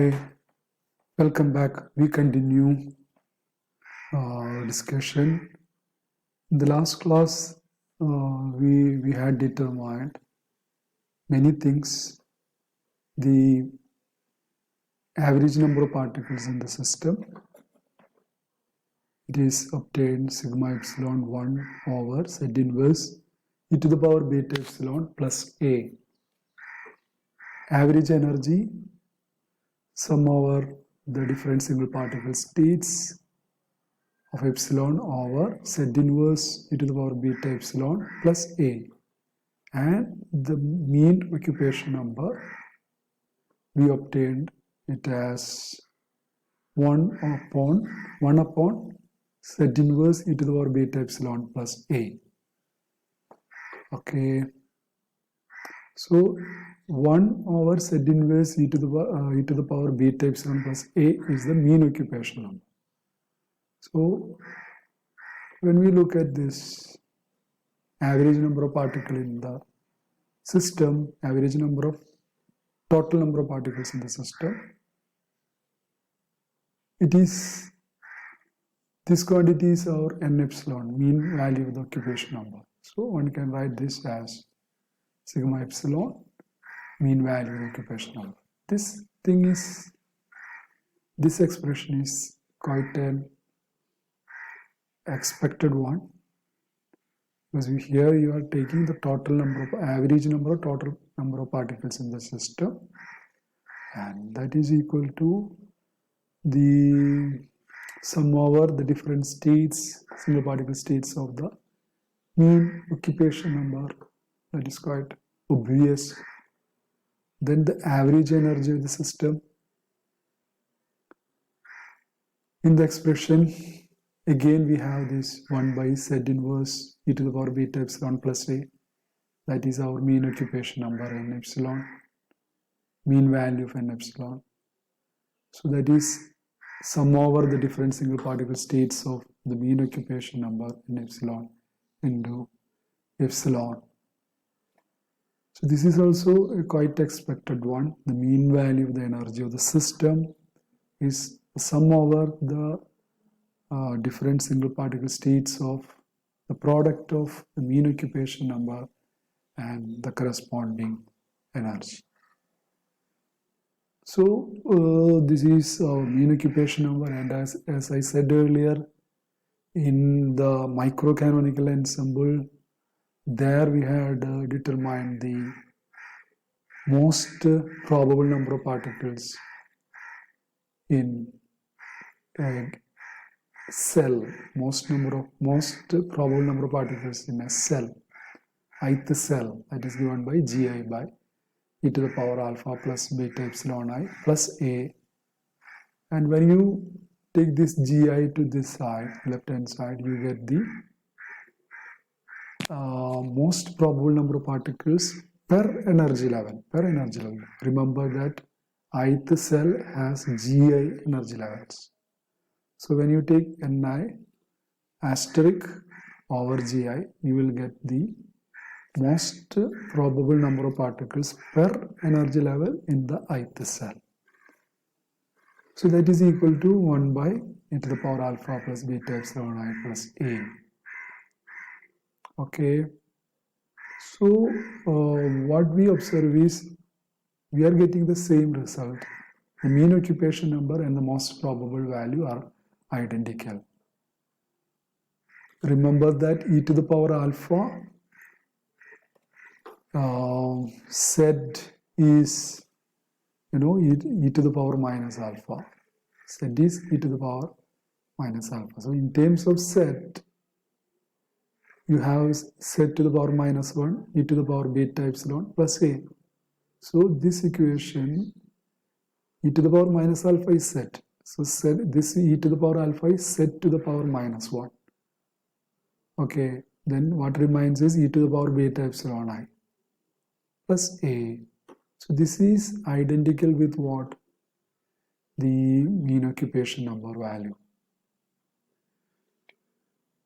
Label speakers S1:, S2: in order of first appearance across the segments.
S1: Hi, welcome back. We continue discussion. In the last class, we had determined many things. The average number of particles in the system. It is obtained sigma epsilon 1 over z inverse e to the power beta epsilon plus a. Average energy, sum over the different single particle states of epsilon over z inverse e to the power beta epsilon plus a, and the mean occupation number we obtained it as 1 upon z inverse e to the power beta epsilon plus a. Okay, so 1 over z inverse e to the power beta epsilon plus a is the mean occupation number. So when we look at this average number of particles in the system, average number of total number of particles in the system, it is this quantity is our n epsilon, mean value of the occupation number. So one can write this as sigma epsilon, mean value of the occupation number. This expression is quite an expected one, because here you are taking the total number of average number of total number of particles in the system, and that is equal to the sum over the different states, single particle states of the mean occupation number. That is quite obvious. Then the average energy of the system. In the expression, again we have this 1 by z inverse e to the power beta epsilon plus a. That is our mean occupation number n epsilon, mean value of n epsilon. So that is sum over the different single particle states of the mean occupation number n epsilon into epsilon. So this is also a quite expected one. The mean value of the energy of the system is sum over the different single particle states of the product of the mean occupation number and the corresponding energy. So this is our mean occupation number, and as I said earlier, in the microcanonical ensemble, there we had determined the most probable number of particles in a cell, most probable number of particles in a cell, ith cell, that is given by Gi by e to the power alpha plus beta epsilon I plus a. And when you take this Gi to this side, left hand side, you get the most probable number of particles per energy level. Remember that ith cell has Gi energy levels. So when you take Ni asterisk over Gi, you will get the most probable number of particles per energy level in the ith cell. So that is equal to 1 by e to the power alpha plus beta epsilon I plus a. Okay. So what we observe is we are getting the same result. The mean occupation number and the most probable value are identical. Remember that e to the power alpha z is e to the power minus alpha. Z is e to the power minus alpha. So in terms of z, you have z to the power minus 1 e to the power beta epsilon plus a. So this equation e to the power minus alpha is z. So this e to the power alpha is z to the power minus 1. Okay, then what remains is e to the power beta epsilon I plus a. So this is identical with what? The mean occupation number value.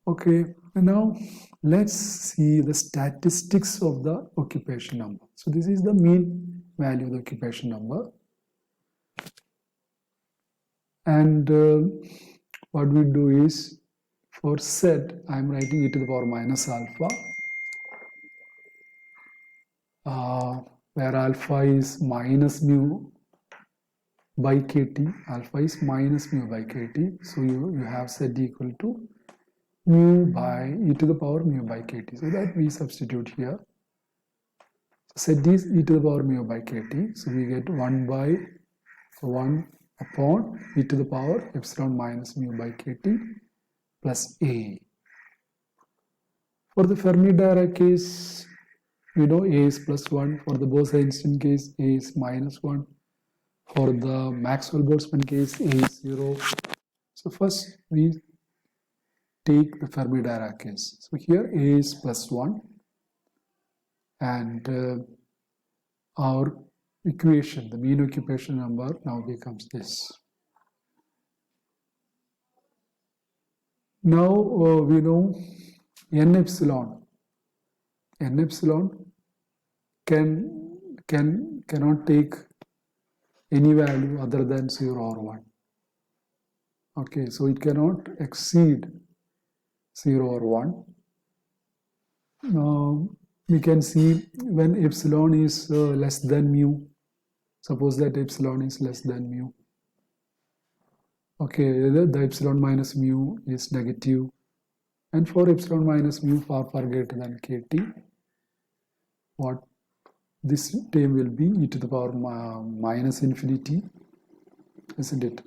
S1: Okay, and now let's see the statistics of the occupation number. So this is the mean value of the occupation number. And what we do is, for z, I'm writing e to the power minus alpha, where alpha is minus mu by kt, alpha is minus mu by kt, so you have z equal to mu by e to the power mu by kt, so that we substitute here. So z is e to the power mu by kt, so we get 1 by 1 upon e to the power epsilon minus mu by kt plus a. For the Fermi-Dirac case, we know a is plus 1. For the Bose-Einstein case, a is minus 1. For the Maxwell-Boltzmann case, a is 0. So first we take the Fermi-Dirac case. So here a is plus 1, and our equation, the mean occupation number, now becomes this. Now we know n epsilon cannot take any value other than 0 or 1. Okay, so it cannot exceed 0 or 1. We can see when epsilon is less than mu. Suppose that epsilon is less than mu. Okay, the epsilon minus mu is negative. And for epsilon minus mu far greater than kt, what this term will be e to the power minus infinity, isn't it?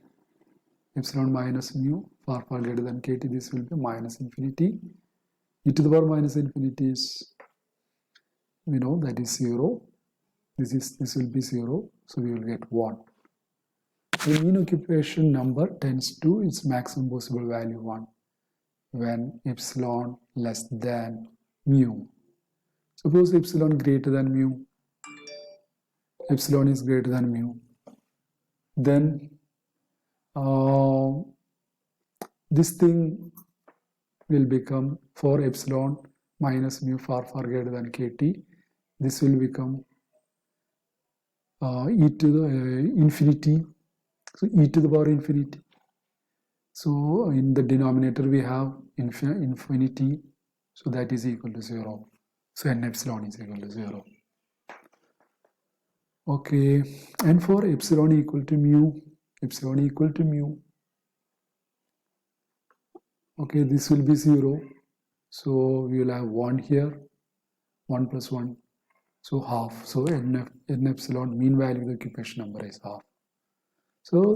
S1: Epsilon minus mu far greater than kt, this will be minus infinity. E to the power minus infinity is, we know that is 0. This will be 0, so we will get 1. The mean occupation number tends to its maximum possible value 1 when epsilon less than mu. Suppose epsilon greater than mu, epsilon is greater than mu, then this thing will become, for epsilon minus mu far greater than kt, this will become e to the infinity, so e to the power infinity. So in the denominator we have infinity, so that is equal to 0. So n epsilon is equal to 0. Okay, and for epsilon equal to mu, okay, this will be 0. So we will have 1 here, 1 plus 1, so half. So n epsilon, mean value of the occupation number is half. So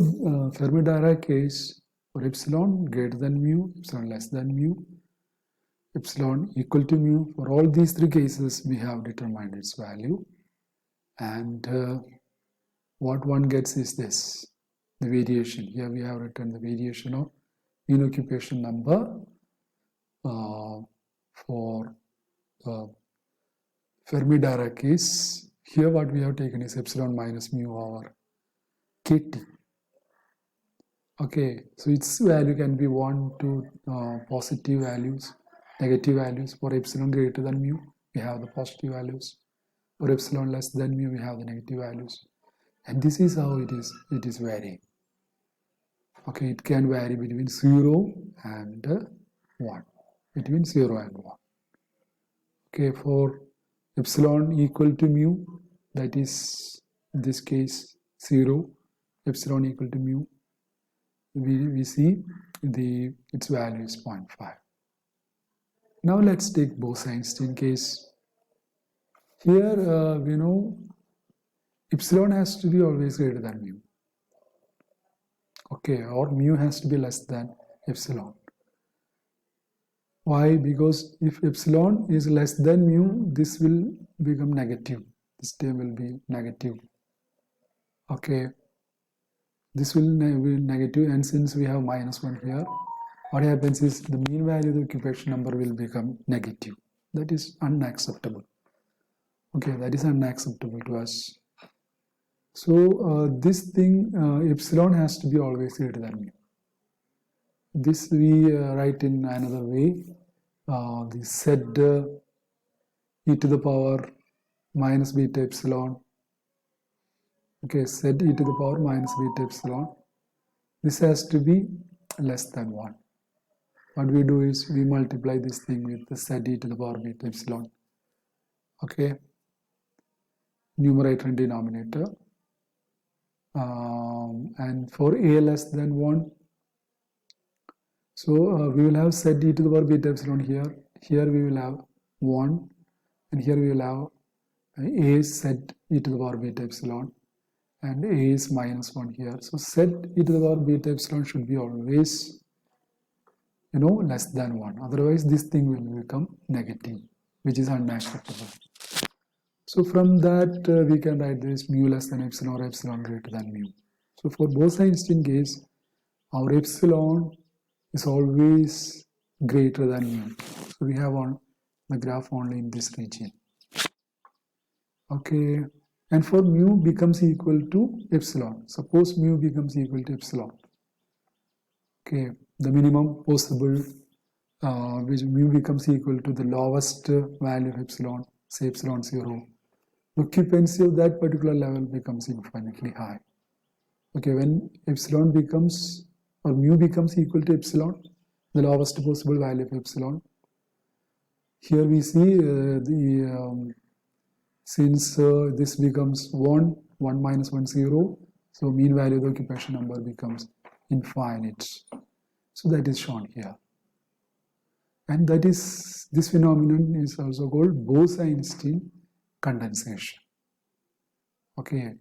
S1: Fermi-Dirac case, for epsilon greater than mu, epsilon less than mu, epsilon equal to mu, for all these three cases we have determined its value, and what one gets is this, the variation. Here we have written the variation of mean occupation number for Fermi-Dirac case. Here what we have taken is epsilon minus mu over kt. Okay, so its value can be 1 to positive values, negative values. For epsilon greater than mu, we have the positive values. For epsilon less than mu, we have the negative values. And this is how it is varying. Okay, it can vary between 0 and 1. Between 0 and 1. Okay, for epsilon equal to mu, that is in this case 0, epsilon equal to mu, we see its value is 0.5. Now let's take Bose-Einstein case. Here we know epsilon has to be always greater than mu. Okay, or mu has to be less than epsilon. Why? Because if epsilon is less than mu, this will become negative. This term will be negative. Okay, this will be negative, and since we have minus 1 here, what happens is the mean value of the occupation number will become negative. That is unacceptable. Okay, that is unacceptable to us. So this thing, epsilon has to be always greater than mu. This we write in another way. The z e to the power minus beta epsilon. Okay, z e to the power minus beta epsilon this has to be less than 1. What we do is we multiply this thing with the z e to the power beta epsilon. Okay, numerator and denominator. And for a less than 1, so we will have z e to the power beta epsilon here. Here we will have 1, and here we will have a z e to the power beta epsilon, and a is minus 1 here. So z e to the power beta epsilon should be always, less than 1. Otherwise, this thing will become negative, which is unacceptable. So from that, we can write this mu less than epsilon or epsilon greater than mu. So for Bose-Einstein case, our epsilon is always greater than mu. So we have on the graph only in this region. Okay, and for mu becomes equal to epsilon. Suppose mu becomes equal to epsilon. Okay, the minimum possible, which mu becomes equal to the lowest value of epsilon, say epsilon 0. The occupancy of that particular level becomes infinitely high. Okay, when epsilon becomes, or mu becomes equal to epsilon, the lowest possible value of epsilon. Here we see since this becomes 1, 1 minus 1, 0, so mean value of the occupation number becomes infinite. So that is shown here. And that is, this phenomenon is also called Bose-Einstein condensation. Okay,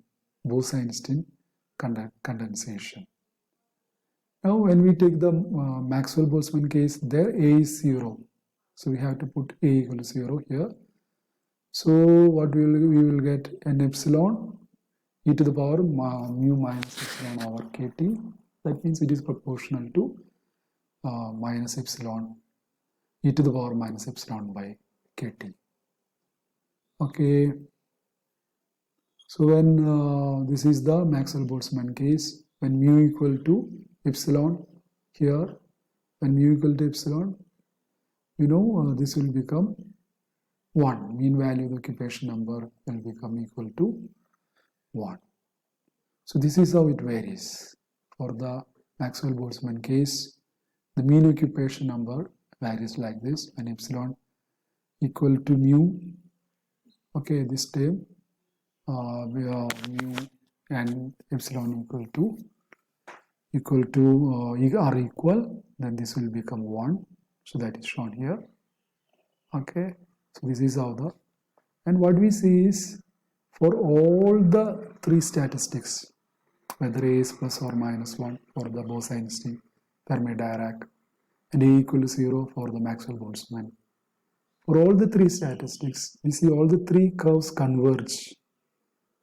S1: Bose-Einstein condensation. Now when we take the Maxwell-Boltzmann case, there A is 0. So we have to put A equal to 0 here. So what we will get an epsilon e to the power mu minus epsilon over kt. That means it is proportional to minus epsilon e to the power minus epsilon by kt. Okay. So when this is the Maxwell-Boltzmann case, when mu equal to epsilon here, when mu equal to epsilon, this will become 1. Mean value of the occupation number will become equal to 1. So this is how it varies. For the Maxwell-Boltzmann case, the mean occupation number varies like this, when epsilon equal to mu. Okay, this term mu and epsilon equal to are equal, then this will become 1. So that is shown here. Okay, so this is how and what we see is for all the 3 statistics, whether A is plus or minus 1 for the Bose-Einstein, Fermi-Dirac, and A equal to 0 for the Maxwell-Boltzmann. For all the 3 statistics, we see all the 3 curves converge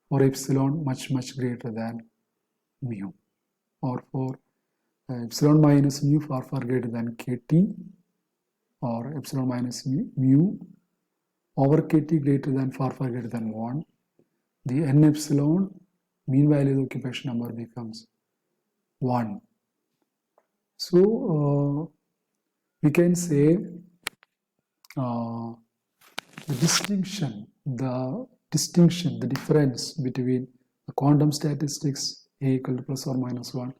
S1: for epsilon much greater than mu, or for epsilon minus mu far greater than kt, or epsilon minus mu over kt greater than far greater than 1. The n epsilon mean value of the occupation number becomes 1. So we can say the difference between the quantum statistics A equal to plus or minus 1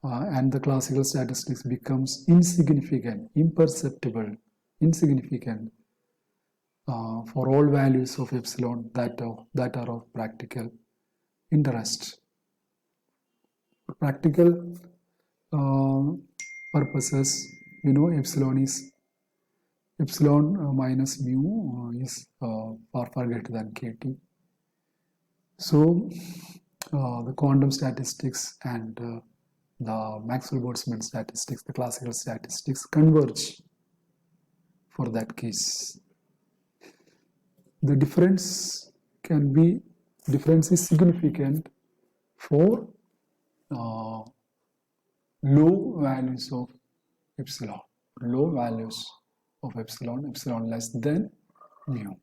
S1: and the classical statistics becomes insignificant, imperceptible, insignificant for all values of epsilon that are of practical interest. For practical purposes, epsilon minus mu is far greater than kt. So the quantum statistics and the Maxwell-Boltzmann statistics, the classical statistics, converge for that case. The difference is significant for low values of epsilon, epsilon less than mu.